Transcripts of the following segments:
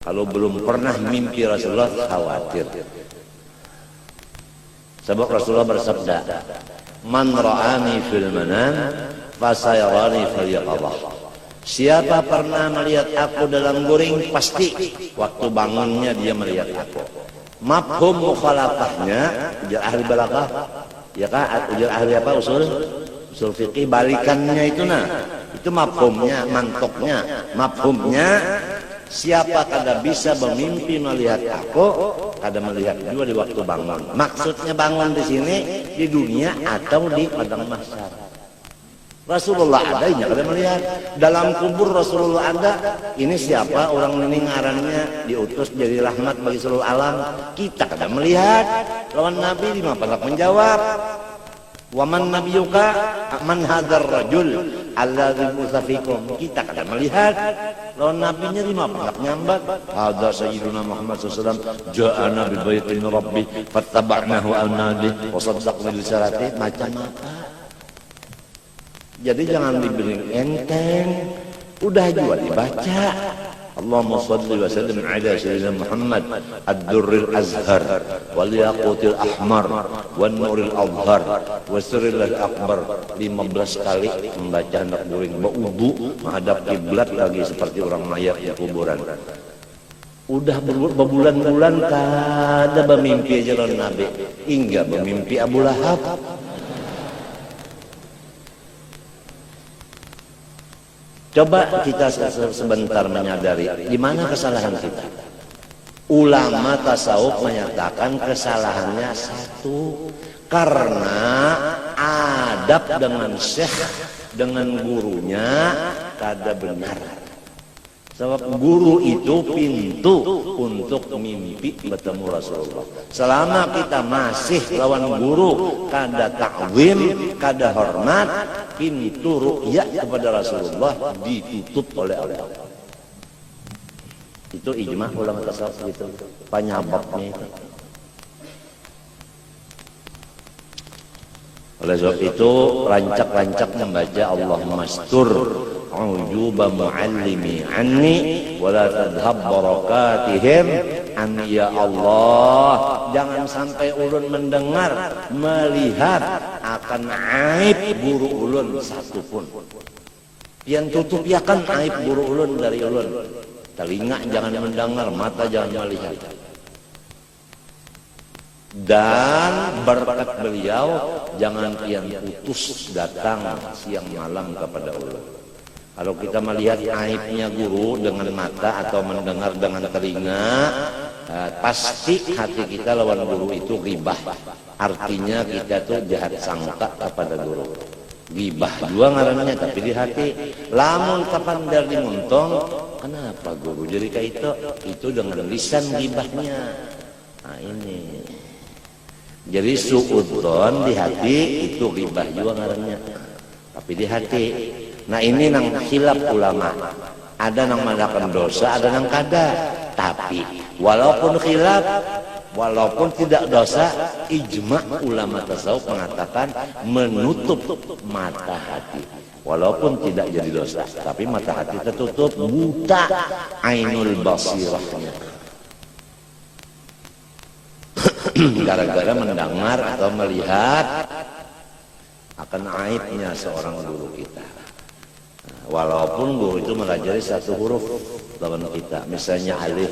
Kalau belum pernah mimpi Rasulullah, khawatir. Sebab Rasulullah bersabda, "Man ra'ani fil manam fasayarani fil yaqظah." Siapa pernah melihat aku dalam guring, pasti waktu bangunnya dia melihat aku. Mafhum mukhalafahnya, ujar ahli balaghah, ya kan? Ujar ahli apa? Usul fikih, balikannya itu itu mafhumnya, mantoknya, mafhumnya. Siapa kada bisa bermimpi melihat aku, kada melihat juga di waktu bangun. Maksudnya bangun di sini, di dunia atau di padang mahsyar. Rasulullah ada, ini kada melihat. Dalam kubur Rasulullah ada. Ini siapa orang ini ngarannya diutus jadi rahmat bagi seluruh alam. Kita kada melihat. Lawan Nabi di mana menjawab. Waman nabiyuka man hadzal rajul alladzi musafikum. Kita kada melihat. Lawan nabinya di mana nyambat. Hadza sayyiduna Muhammad sallallahu alaihi wasallam ja'ana bi baitin rabbi fattaba'nahu al-nadi wa saddaqna bi risalati. Macam apa? Jadi jangan diberi enteng, udah juga dibaca. Allahumma shalli wa sallim ala sayyidina Muhammad ad-durril azhar wal yaqutil ahmar wan nuril azhar wasirril akbar. 15 kali membaca hendak guring, berwudu menghadap kiblat lagi seperti orang mayat di kuburan. Udah berbulan-bulan kada bermimpi aja lawan Nabi, hingga bermimpi Abu Lahab. Coba kita sebentar menyadari di mana kesalahan kita. Ulama tasawuf menyatakan kesalahannya satu, karena adab dengan syekh, dengan gurunya kada benar. Sebab guru itu pintu untuk mimpi bertemu Rasulullah. Selama kita masih lawan guru, kada ta'zim, kada hormat, pintu ru'yah kepada Rasulullah ditutup oleh Allah. Itu ijma ulama tasawuf gitu. Penyebabnya itu. Oleh sebab itu rancak-rancak membaca Allahumma astur ujuba muallimi anni wala tadhhab barakatihim anni, ya Allah, jangan sampai ulun mendengar, melihat akan aib guru ulun satupun. Yang tutup ya kan aib guru ulun dari ulun. Telinga jangan mendengar, mata jangan melihat. Dan berkat beliau jangan pian putus datang siang malam kepada ulun. Kalau kita melihat aibnya guru dengan mata atau mendengar dengan telinga, pasti hati kita lawan guru itu ghibah. Artinya kita tuh jahat sangka kepada guru. Ghibah juga ngarannya, tapi di hati. Lamun kapan dari muntong, kenapa guru jadi kayak itu dengan lisan ghibahnya. Nah ini. Jadi suudzon di hati itu ghibah juga ngarannya, tapi di hati. Nah ini nang khilaf ulama. Ada nang mengadakan dosa, ada nang kada. Tapi walaupun khilaf, walaupun tidak dosa, ijma ulama tasawuf mengatakan menutup mata hati. Walaupun tidak jadi dosa, tapi mata hati tertutup, buta ainul basirahnya. Gara-gara mendengar atau melihat akan aibnya seorang guru kita. Walaupun guru itu mengajari satu huruf lawan kita, misalnya alif,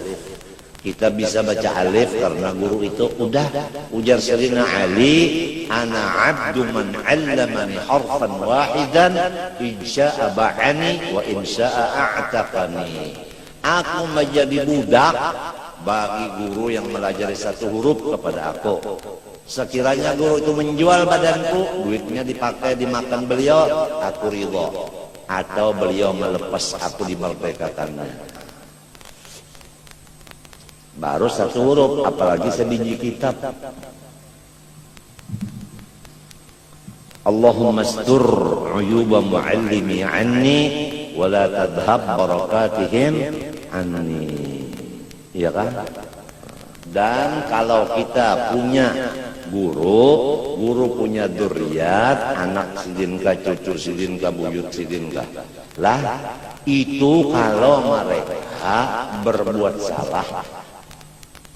kita bisa baca alif karena guru itu udah ujar Sayyidina Ali, ana abdu man 'allamani harfan wahidan insya'a ba'ani wa insya'a a'taqani. Aku menjadi budak bagi guru yang melajari satu huruf kepada aku. Sekiranya guru itu menjual badanku, duitnya dipakai dimakan beliau, aku ridho. Atau beliau melepas aku dimerdekakannya. Baru satu huruf, apalagi sebiji kitab. Allahumma astur uyuba muallimi anni wala tadhhab barakatihim anni. Iya kan? Dan kalau kita punya guru punya dzurriat, anak sidinka, cucu sidinka, buyut sidinka. Lah, itu kalau mereka berbuat salah,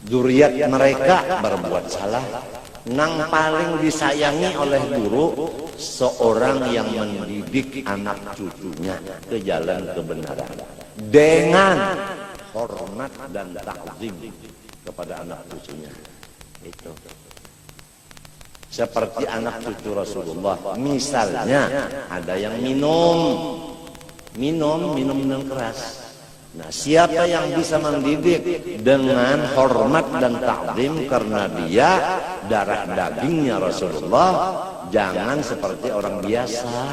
zuriat mereka berbuat salah. Nang paling disayangi oleh guru seorang yang mendidik anak cucunya ke jalan kebenaran dengan hormat dan takzim kepada anak cucunya. Itu seperti anak cucu Rasulullah. Misalnya ada yang minum keras. Nah, siapa yang bisa mendidik dengan hormat dan takzim karena dia darah dagingnya Rasulullah, jangan seperti orang biasa.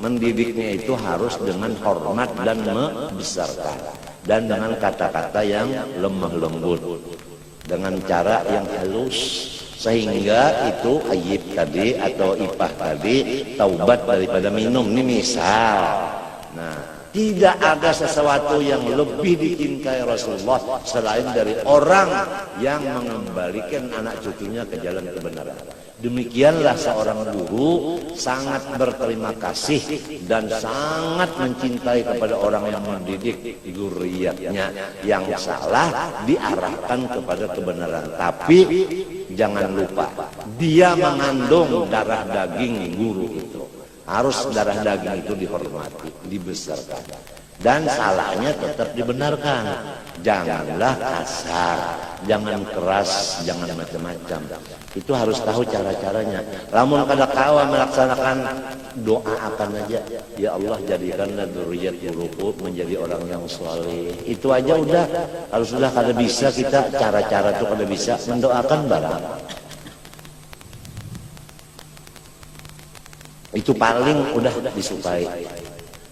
Mendidiknya itu harus dengan hormat dan membesarkan, dan dengan kata-kata yang lemah lembut, dengan cara yang halus, sehingga itu Ayyib tadi atau Ipah tadi taubat daripada minum. Ini misal. Nah, tidak ada sesuatu yang lebih dicintai Rasulullah selain dari orang yang mengembalikan anak cucunya ke jalan kebenaran. Demikianlah seorang guru sangat berterima kasih dan sangat mencintai kepada orang yang mendidik zuriatnya yang salah diarahkan kepada kebenaran. Tapi jangan lupa, dia mengandung darah daging guru itu. Harus darah daging itu dihormati, dibesarkan, dan salahnya tetap dibenarkan. Janganlah kasar, jangan keras, jangan macam-macam. Itu harus tahu cara-caranya. Lamun kada kawa melaksanakan, doakan aja, ya Allah jadikanlah dzurriyyat guruku menjadi orang yang saleh. Itu aja udah. Harus sudah kada bisa kita cara-cara itu kada bisa mendoakan barang. Itu paling udah disukai.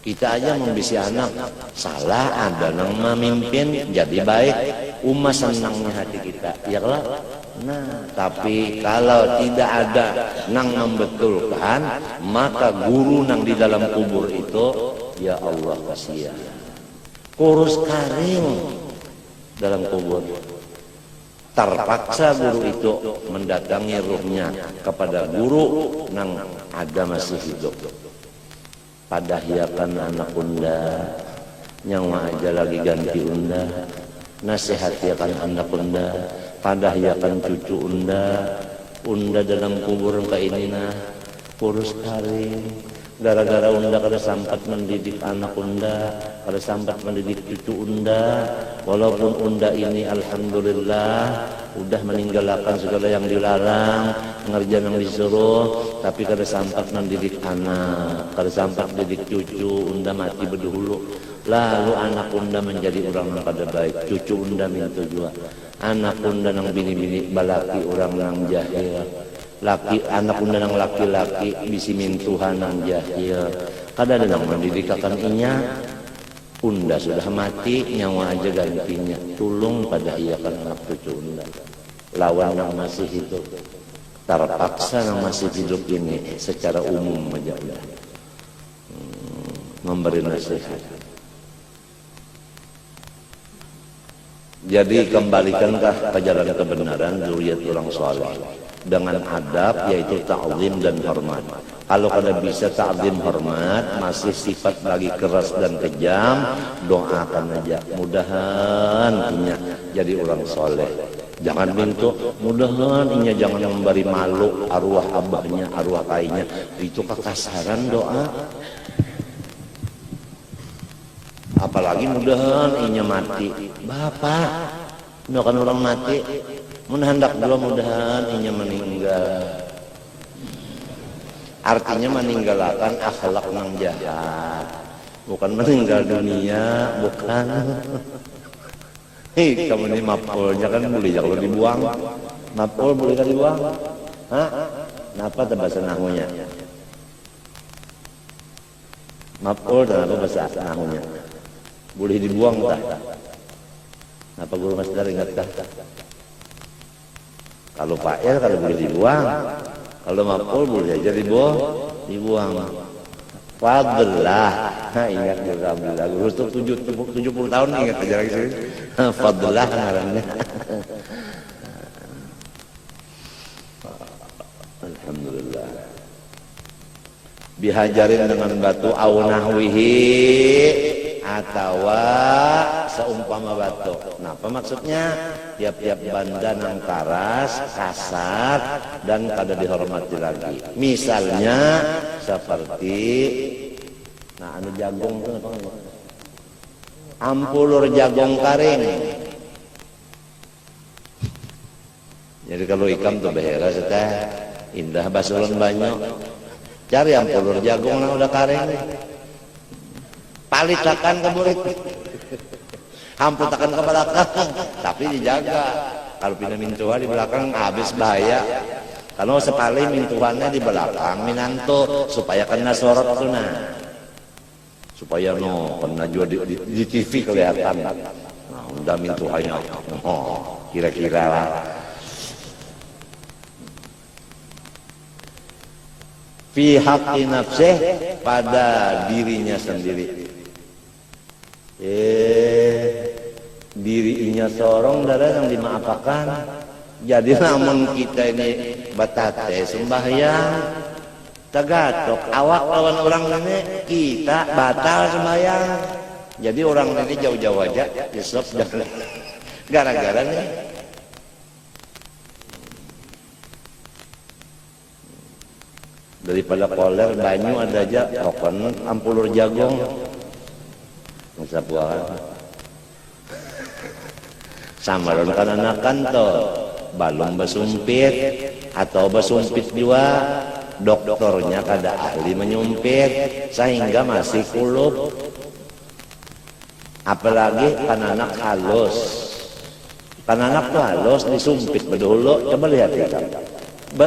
Kita aja membisi anak salah, ada nang memimpin jadi baik, senangnya hati kita, ya lah. Nah, tapi kalau tidak ada nang membetulkan, maka guru nang di dalam kubur itu, ya Allah kasihan, kurus karing dalam kubur. Terpaksa guru itu mendatangi ruhnya kepada guru nang ada masih hidup. Padahiakan anak unda, nyawa aja lagi ganti unda. Nasihatiakan anak unda, padahiakan cucu unda. Unda dalam kubur kayak ini nah, kurus karing. Gara-gara unda kada sempat mendidik anak unda, kada sempat mendidik cucu unda. Walaupun unda ini alhamdulillah udah meninggalkan segala yang dilarang, ngerjain yang disuruh, tapi kada sempat mendidik anak, kada sempat mendidik cucu. Unda mati berdahulu, lalu anak unda menjadi orang yang kada baik, cucu unda minta juga. Anak unda nang bini-bini balaki orang nang jahil, laki anak unda nang laki-laki bisi mintuhan nang jahil. Kada ada nang mendidikakan inya. Unda sudah mati, nyawa aja gantinya. Tulung pada iakan anak cucu unda. Lawan yang masih hidup, terpaksa yang masih hidup ini secara umum aja udah memberi nasihat. Jadi kembalikanlah ke jalan kebenaran zuriat orang saleh dengan adab, yaitu ta'zim dan hormat. Kalau kada bisa ta'zim hormat, masih sifat lagi keras dan kejam, doakan aja, mudahan inya jadi orang soleh. Jangan minta, mudahan inya jangan memberi malu arwah abahnya, arwah kainya. Itu kekasaran doa. Apalagi mudahan inya mati. Bapak, doakan orang mati, hendak dua mudahan inya meninggal. Artinya meninggalkan akhlak yang jahat, bukan meninggal dunia, bukan. Hei, kamu ini mapolnya kan boleh kalau dibuang, mapol boleh kan dibuang? Hah? Kenapa bahasa nahunya? Mapol dan apa bahasa nahunya? Boleh dibuang tak? Kenapa guru Mas Dar ingat tak? Kalau Pak R kalau boleh dibuang. Kalau mapol boleh aja dibuang. Fadlah, ingat juga Alhamdulillah. Guru tuh 70 tahun ingat aja lagi sih. Fadlah ngarannya. Alhamdulillah. Dihajarin dengan batu au nahwihi atau seumpama batuk. Nah, apa maksudnya? Tiap-tiap banda nang karas, kasar, dan kada dihormati lagi. Misalnya seperti, nah anu jagung itu apa? Ampulur jagung karing. Jadi kalau ikam tuh behera teh indah basulun banyak. Cari ampulur jagung nang udah karing. Palitakan ke murid, hamputakan ke belakang, tapi dijaga. Kalau pindah mintuha di belakang habis bahaya. Kalau sepali mintuhannya di belakang minanto supaya kena sorot sunah, supaya kena juga di TV kelihatan. Nah, udah mintuhannya, kira-kira lah. Fi haqqi nafsih, pada dirinya sendiri. Dirinya sorong darah yang dimaafkan. Jadi namun kita ini batate sembahyang tagatok awak lawan orang ini kita batal sembahyang. Jadi orang ini jauh-jauh aja isop jangan gara-gara nih. Daripada koler banyu ada aja rokon ampulur jagung. Masa buah samaron kananakan to balung basumpit atau basumpit juga dokternya kada ahli menyumpit sehingga masih kulup, apalagi kananak halus. Kananak tuh halus disumpit bedulu, coba lihat ya,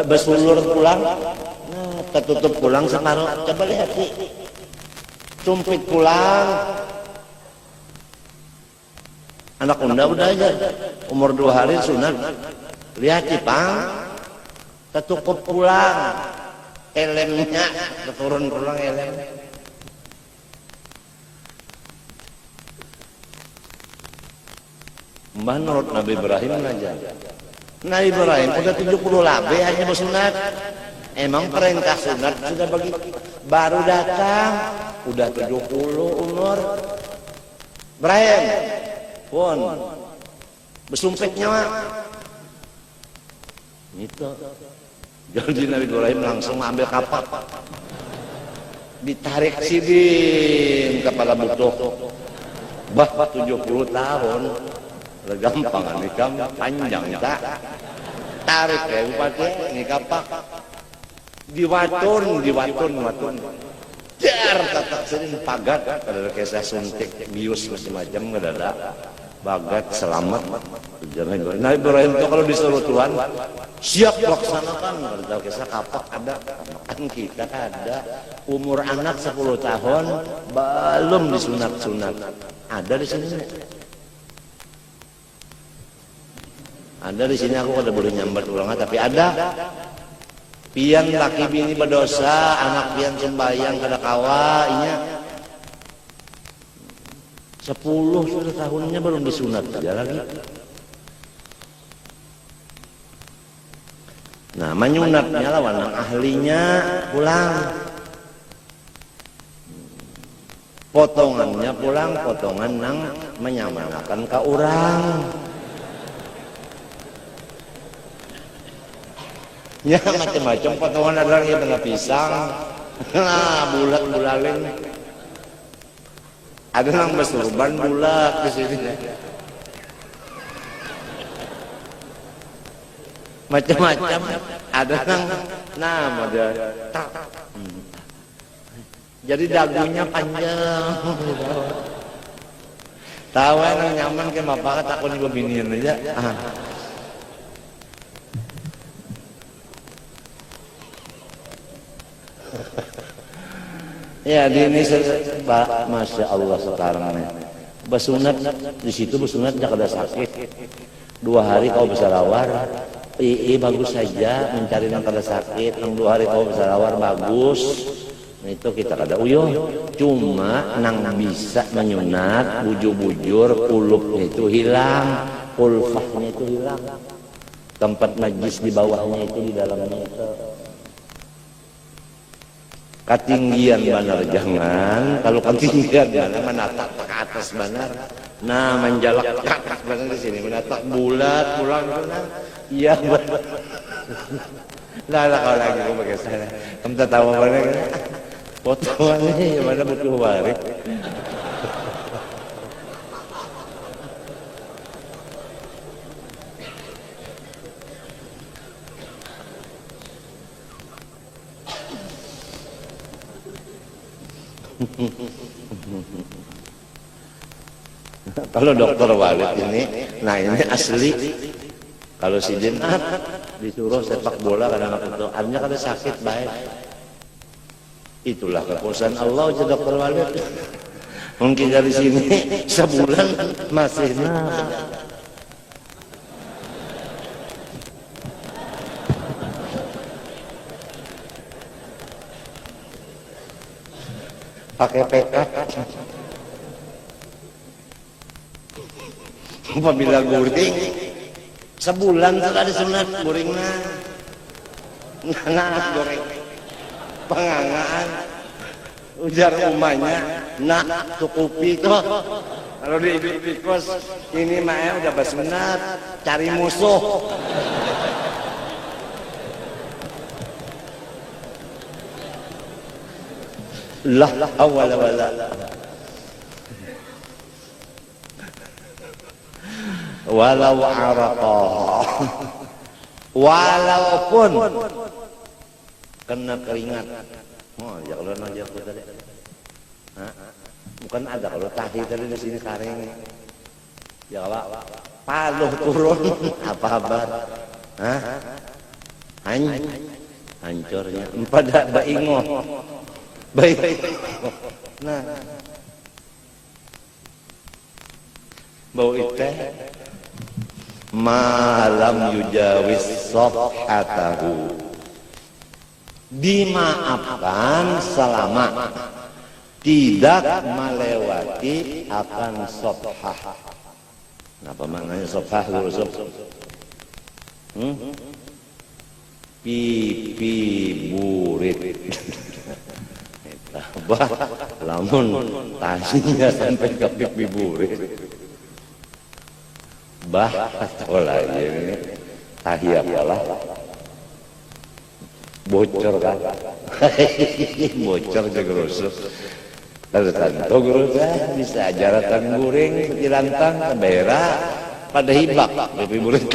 besulur pulang, nah ketutup pulang separuh, coba lihat sih, sumpit pulang. Anak unda udah aja umur 2 hari sunat. Lihat Cipang ketukup pulang elemnya keturun pulang elem. Mbah nurut Nabi Ibrahim aja. Nabi Ibrahim udah 70 labe hanya bersunat. Emang perintah sunat sudah begitu. Baru datang udah 70 umur. Ibrahim pun besumpitnya mah itu. Jadi Nabi Ibrahim langsung ambil kapak, ditarik sidin kepala butuh. Bah 70 tahun udah gampang nikam panjang tak tarik ya bupati ini kapak diwatun jar tatak sidin pagat kada kisah suntik bius macam-macam kada bagat selamat. Nabi Ibrahim itu kalau disuruh Tuhan siap laksanakan. Kalau kisah kapak ada, kan kita ada umur anak 10 tahun belum disunat-sunat. Ada di sini. Ada di sini aku kada boleh nyambat ulang tapi ada. Pian laki bini berdosa, anak pian sembahyang kada kawa inya. 10 sudah tahunnya belum disunat saja lagi. Nah, menyunatnya lawan yang ahlinya pulang. Potongannya pulang, potongan nang menyamanakan ke orang. Ya macam-macam potongan ada yang kena pisang. Nah, bulat-bulalin. Ada yang bersurban bulat di sini. Macam-macam. Ada yang ada. Jadi dagunya panjang. Tahu yang nyaman ke bapak takut ibu binian aja. Ya di Indonesia, masya Allah sekarang nih. Bersunat di situ bersunat jangan ada sakit. 2 hari kau bisa lawar, bagus saja mencari yang kada sakit. Yang 2 hari kau bisa lawar bagus. Nah, itu kita kada uyuh. Cuma nang bisa menyunat, bujur-bujur, kulupnya itu hilang, kulfahnya itu hilang. Tempat najis di bawahnya itu di dalamnya itu. Ketinggian benar jangan, kalau ketinggian jangan menatap atas benar. Nah, menjalak ke atas benar di sini, menatap bulat, pulang pulang. Iya, benar. Lah kalau lagi aku pakai sana. Kamu tak tahu mana kan? Fotoannya mana butuh warik. Kalau dokter Walid ini, nah ini asli. Kalau si Dinat disuruh sepak bola kadang-kadang artinya kalau sakit baik. Itulah kekuasaan Allah aja dokter Walid. Mungkin dari sini sebulan masih pakai PK. Apabila guring sebulan sudah disunat guringna. Nah, goreng pengangaan ujar umahnya nak cukupi toh. Kalau di kos ini mah udah basunat cari musuh. Lah awal wala walau araqa, walaupun kena keringat. Oh, ya kalau nanya aku tadi, bukan ada kalau tahi tadi di sini karing. Ya Pak, paluh turun apa kabar? Hancurnya. Pada baingo, baik. Nah, bau itu malam yujawis sofhatahu, dimaafkan selama tidak melewati akan sofhah. Apa maknanya sofhah? Pipi burit. Bah, lamun tasinya sampai ke pipi burit. Bah, olah ini tahi apalah bocor kan. Bocor ke gerusuk. Lalu tanto gerusuk bisa ajaratan guring sekirantang kebera pada hibak pipi burit.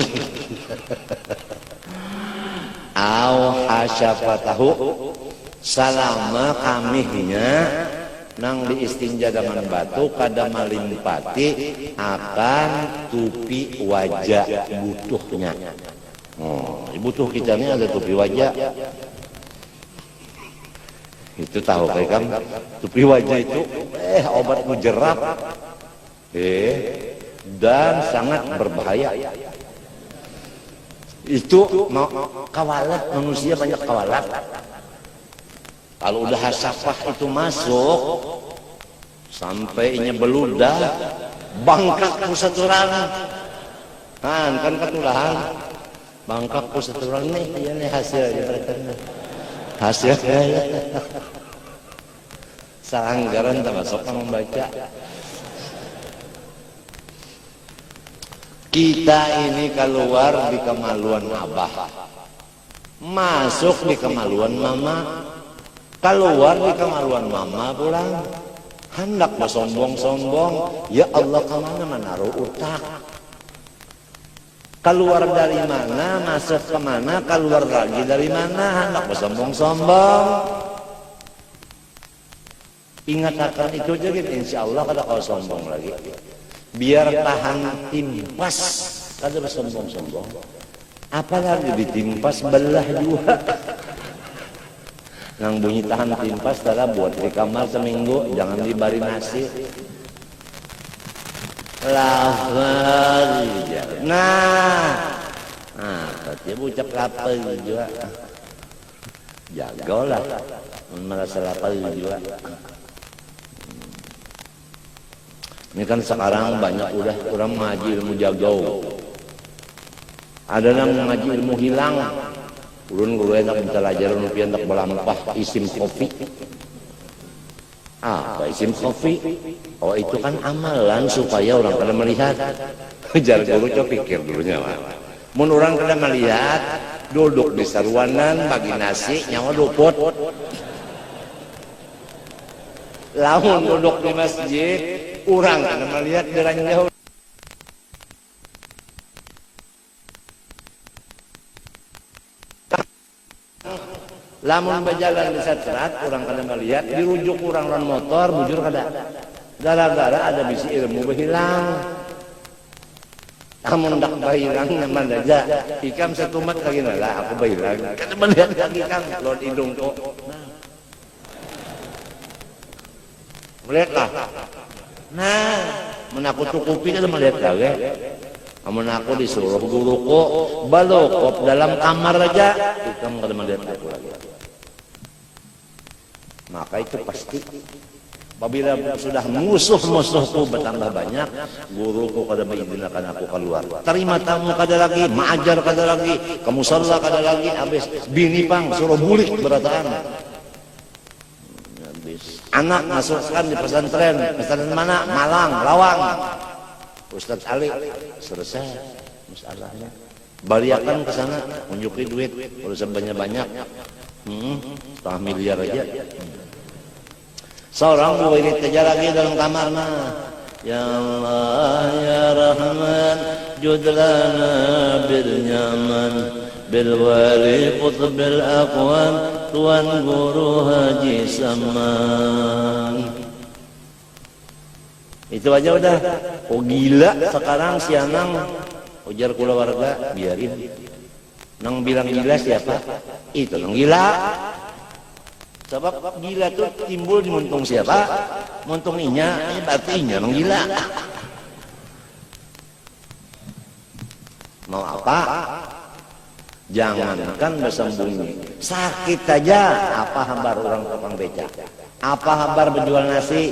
Au hasyafatahu, salama kamihnya nang diistinja dengan batu kada malimpati akan tupi wajah butuhnya. Butuh kita ini ada tupi wajah. Itu tahu kan? Tupi wajah itu obat mujarab. Dan sangat berbahaya. Itu kawalat, manusia banyak kawalat. Kalau udah hasafah itu masuk sampai inya beludah, bangkak ku saturan. Kan ketulahan. Bangkak ku saturan nih, iya nih hasilnya mereka. Hasilnya. Saranggaran termasuk membaca. Kita ini keluar di kemaluan abah, masuk di kemaluan mama, keluar di kemaluan mama pulang. Hendak bersombong-sombong, ya Allah kemana menaruh utak. Keluar dari mana, masuk kemana, keluar lagi dari mana, hendak bersombong-sombong. Ingat akan itu aja gitu, insya Allah kada kau sombong lagi. Biar tahan timpas, kada bersombong-sombong. Apalagi ditimpas belah juga. Nang bunyi tahan timpas tada buat di kamar seminggu, jangan dibari nasi. Lapar juga. Nah, dia bucap lapar juga. Jagalah, merasa lapar juga. Ini kan sekarang banyak udah orang mengaji ilmu jagau. Ada yang mengaji ilmu hilang. Ulun guru enak minta ajaran rupiah untuk melampah isim kopi. Apa isim khafi? Oh itu kan amalan supaya orang kada melihat. Jar guru coba pikir dulunya mah. Mun orang kada melihat, duduk di sarwanan bagi nasi nyawa luput. Lamun duduk di masjid, orang kada melihat jalan jauh. Lamun berjalan di satrat, orang kada melihat, dirujuk orang ron motor, bujur kada. Gara-gara ada bisi ilmu berhilang. Amun dak bahilang nyaman aja. Ikam satumat lagi lah, aku bahilang. Kada melihat lagi kang, lord hidung ko. Melihatlah. Nah, mun aku tukupi kada melihat lagi. Amun aku disuruh guruku balokop dalam kamar aja, ikam kada melihat aku lagi. Maka itu pasti apabila sudah musuh-musuhku bertambah banyak, guruku kada mengizinkan aku keluar. Terima tamu kada lagi, mengajar kada lagi, ke musala kada lagi, habis bini pang suruh bulik berataan. Habis anak masukkan di pesantren mana? Malang, Lawang. Ustaz Ali selesai masalahnya. Baliakan ke sana, unjuki duit, kalau sebanyak-banyak. Setengah miliar aja. Seorang murid kerja lagi dalam kamar mah. Ya Allah ya Rahman judlana bil nyaman bil wali qutbil aqwan tuan guru Haji Saman. Itu aja udah. Oh gila sekarang si Anang ujar kula warga biarin. Nang bilang gila siapa? Itu nang gila. Sebab gila tuh timbul di muntung siapa? Muntung inya, ini berarti inya nang gila. Mau apa? Jangankan bersembunyi. Sakit aja apa habar orang tukang beca? Apa habar berjual nasi?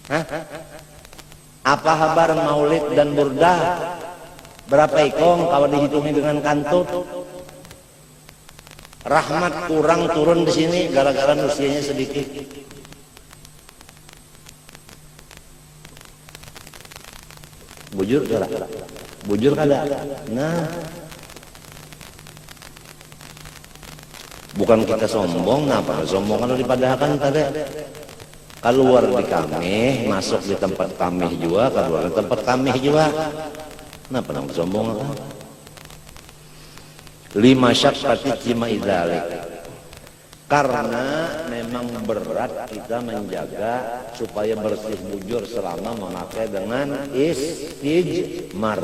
Hah? Apa habar maulid dan burdah? Berapa ikong kalau dihitungi dengan kantut? Rahmat kurang turun di sini gara-gara usianya sedikit. Bujur kada? Bujur kada? Nah, bukan kita sombong, napa? Sombong kalau dipadahkan tadi. Keluar di kami, masuk di tempat kami juga, keluar di tempat kami juga. Kenapa nang sombong apa? Lima syakkati cima idzalik. Karena memang berat kita menjaga supaya bersih bujur selama memakai dengan istijmar.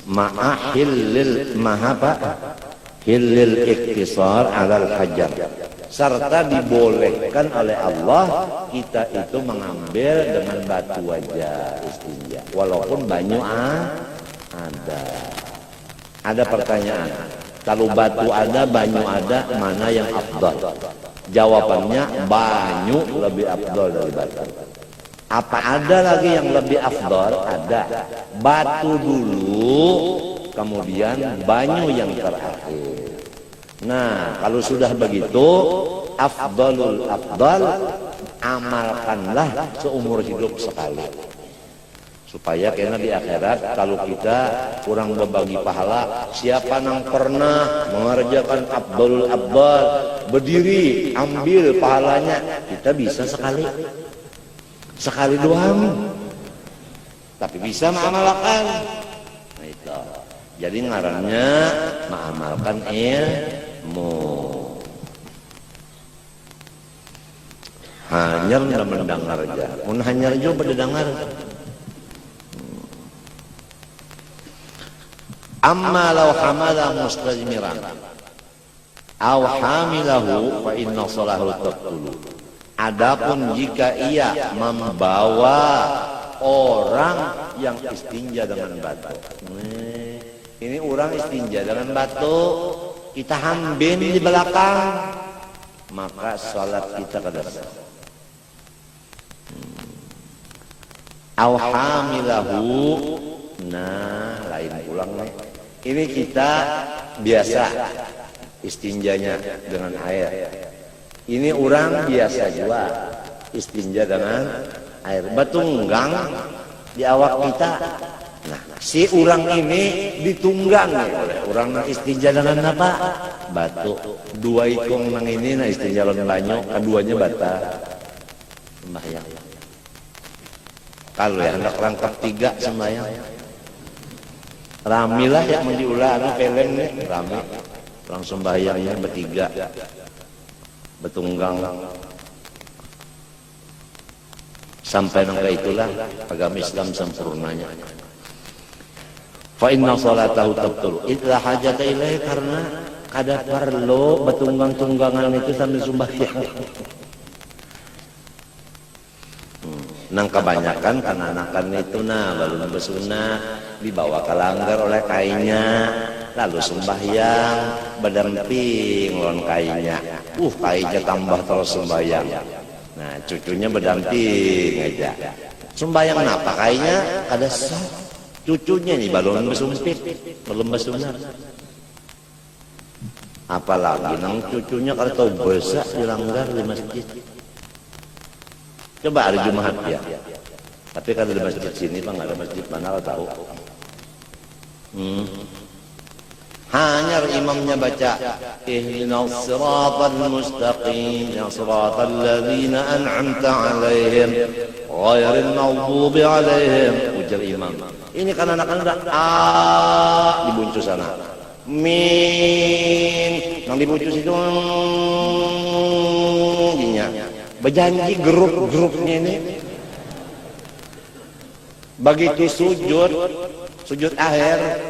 Ma'ahillil mahapa hillil iktisar alal hajar. Serta dibolehkan oleh Allah kita itu mengambil dengan batu aja istinja. Walaupun banyu ada. Ada pertanyaan, kalau batu ada, banyu ada, mana yang afdal? Jawabannya banyu lebih afdal dari batu. Apa ada lagi yang lebih afdal? Ada. Batu dulu, kemudian banyu yang terakhir. Nah, kalau sudah begitu, afdalul afdal, amalkanlah seumur hidup sekali. Supaya karena di akhirat kalau kita kurang berbagi pahala, siapa yang pernah mengerjakan afdalul afdal, berdiri ambil pahalanya, kita bisa sekali doang, tapi bisa mengamalkan. Nah itu jadi ngarannya mengamalkan ilmu. Hanyar dan mendengar aja, mun hanyar juga mendengar. Amma law hamala mustajmiran aw hamilahu fa inna salahu taqulu. Adapun jika ia membawa orang yang istinja dengan batu. Ini orang istinja dengan batu, kita hambin di belakang, maka salat kita kada sah. Aw hamilahu, nah lain pulang nih. Ini kita biasa istinjanya dengan air. Ini orang biasa juga istinja dengan air. Batunggang di awak kita. Nah, si orang ini ditunggang oleh orang nang istinja dengan apa? Batu. Dua ikong nang ini nah istinja lawan banyu, keduanya bata. Sembahyang. Kalau ya hendak rangkap 3 sembahyang. Ramilah yang mendiulah anu pelem nih, rame. Orang sembahyangnya bertiga. Betunggang. Sampai nang itulah agama Islam sempurnanya. Fa inna salatahu tabtul idza hajata ilaihi, karena kada perlu betunggang-tunggangan itu sambil sembahyang. Nang kebanyakan kananakan itu balun besunah dibawa ke langgar oleh kainnya, lalu sembahyang berdamping lawan kainnya. Kainnya tambah terus sembahyang. Nah, cucunya berdamping aja. Sembahyang apa kainnya? Ada sah. Cucunya nih balon besumpit, belum besunar. Apalagi nang cucunya kalau tahu besar di langgar di masjid. Coba hari Jumat ya. Tapi kalau di masjid sini Bang, ada masjid mana lo tahu? Hanya imamnya baca ihdinas siratal mustaqim siratal ladzina an'amta 'alaihim ghairil maghdubi 'alaihim, ujar imam. Ini kan anak-anak dibuncus sana. Min yang dibuncus itu ginya. Berjanji grup-grupnya ini begitu sujud akhir,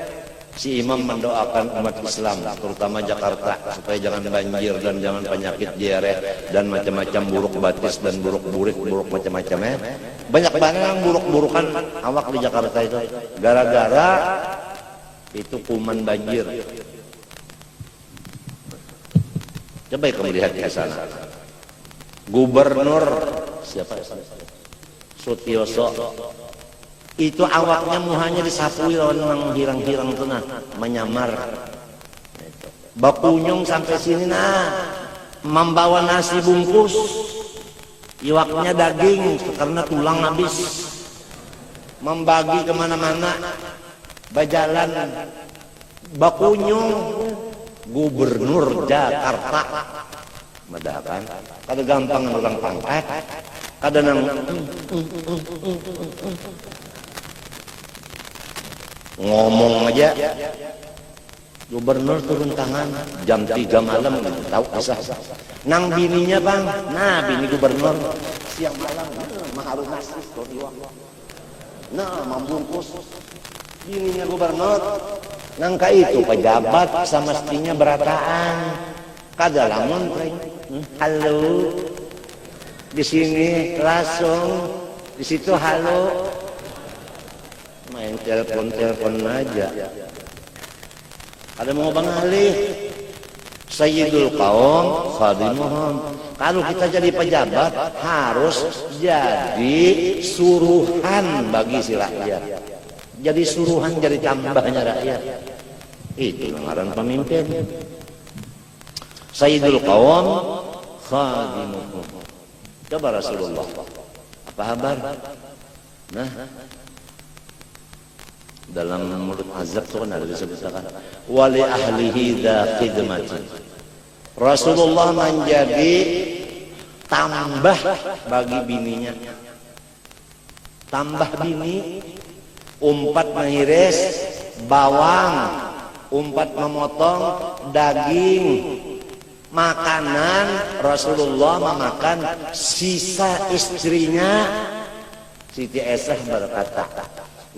si imam mendoakan umat Islam terutama Jakarta supaya jangan banjir dan jangan penyakit diare dan macam-macam buruk batis dan buruk macam-macamnya. Banyak banget yang buruk-burukan awak di Jakarta itu gara-gara itu kuman banjir. Coba kamu lihat ke sana. Gubernur siapa? Sutioso. Itu awaknya muhanya disapui lawan hirang-hirang tuh nah, menyamar. Bakunyung sampai sini membawa nasi bungkus. Iwaknya daging karena tulang habis. Membagi kemana-mana. Bajalan. Bakunyung Gubernur Jakarta. Madakan. Kada gampang orang pangkat. Kada nang ngomong aja. Gubernur turun tangan jam 3 malam gitu, tahu asah. Nang bininya Bang, nah bini gubernur siang malam maharu nasi membungkus. Bininya gubernur nangka itu pejabat semestinya berataan. Kada lamun halo di sini langsung, di situ halo, main telepon aja. Ada mau Bang Ali, Sayyidul Qaum khadimuhum. Kalau kita jadi pejabat harus jadi suruhan bagi si rakyat. Jadi suruhan, jadi tambahnya rakyat. Itu ngaran pemimpin. Sayyidul Qaum khadimuhum. Coba Rasulullah apa kabar? Nah, dalam mulut azab itu kan ada disebutkan wali ahlihi dza khidmati. Rasulullah menjadi tambah bagi bininya. Tambah bini, umpat mengiris bawang, umpat memotong daging, makanan. Rasulullah memakan sisa istrinya. Siti Aisyah berkata,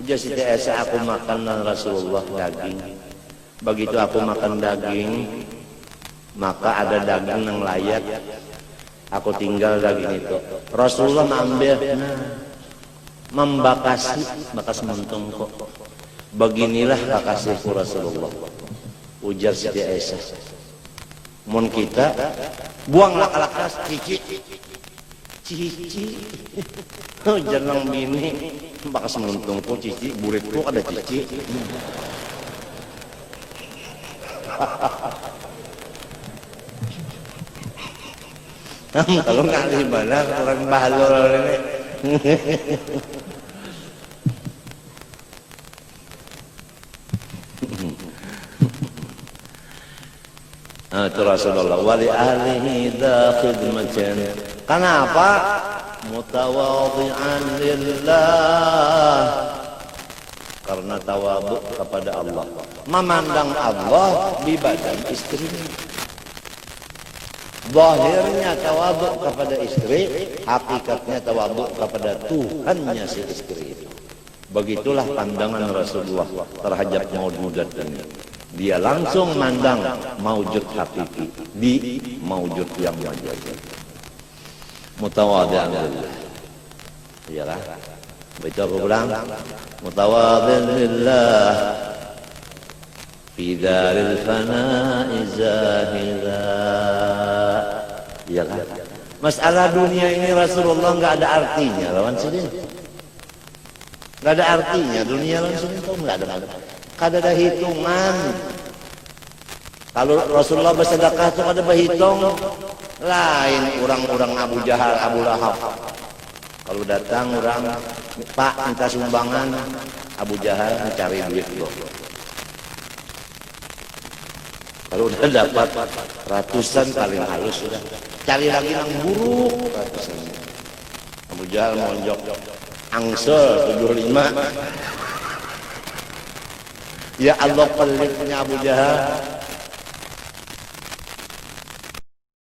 ujar Siti Aisyah, aku makan Rasulullah daging. Begitu aku makan daging, maka ada daging yang layak. Aku tinggal daging itu. Rasulullah mengambil, membakasi, bakas muntung kok. Beginilah kakasihku Rasulullah. Ujar Siti Aisyah. Mun kita buanglah kalakas cici. Jangan bini bakas menuntungku cici, buritku ada cici. Kalau nggak di mana orang bahlul ini. Itu Rasulullah wali ahlihi da khidmatan. Kenapa? Mutawadhi'an lillah. Karena tawadhu kepada Allah. Memandang Allah di badan istrinya. Zahirnya tawadhu kepada istri, hakikatnya tawadhu kepada Tuhannya si istri itu. Begitulah pandangan Rasulullah terhadap maujud ini. Dia langsung mandang maujud hakiki di maujud yang majaz. Mutawadhi'an lillah. Iyalah. Baca ulang. Mutawadhi'an lillah. Fi daril fana'i zahida. Iyalah. Masalah dunia ini Rasulullah enggak ada artinya lawan sini. Enggak ada artinya dunia langsung itu enggak ada hitungan. Kalau Rasulullah bersedekah itu ada berhitung. Lain orang-orang Abu Jahal, Abu Lahab. Kalau datang orang, Pak minta sumbangan, Abu Jahal mencari duit loh. Kalau udah dapat ratusan paling halus sudah. Cari lagi yang buruk ratusan. Abu Jahal monjok angsel 75. Ya Allah pelitnya Abu Jahal,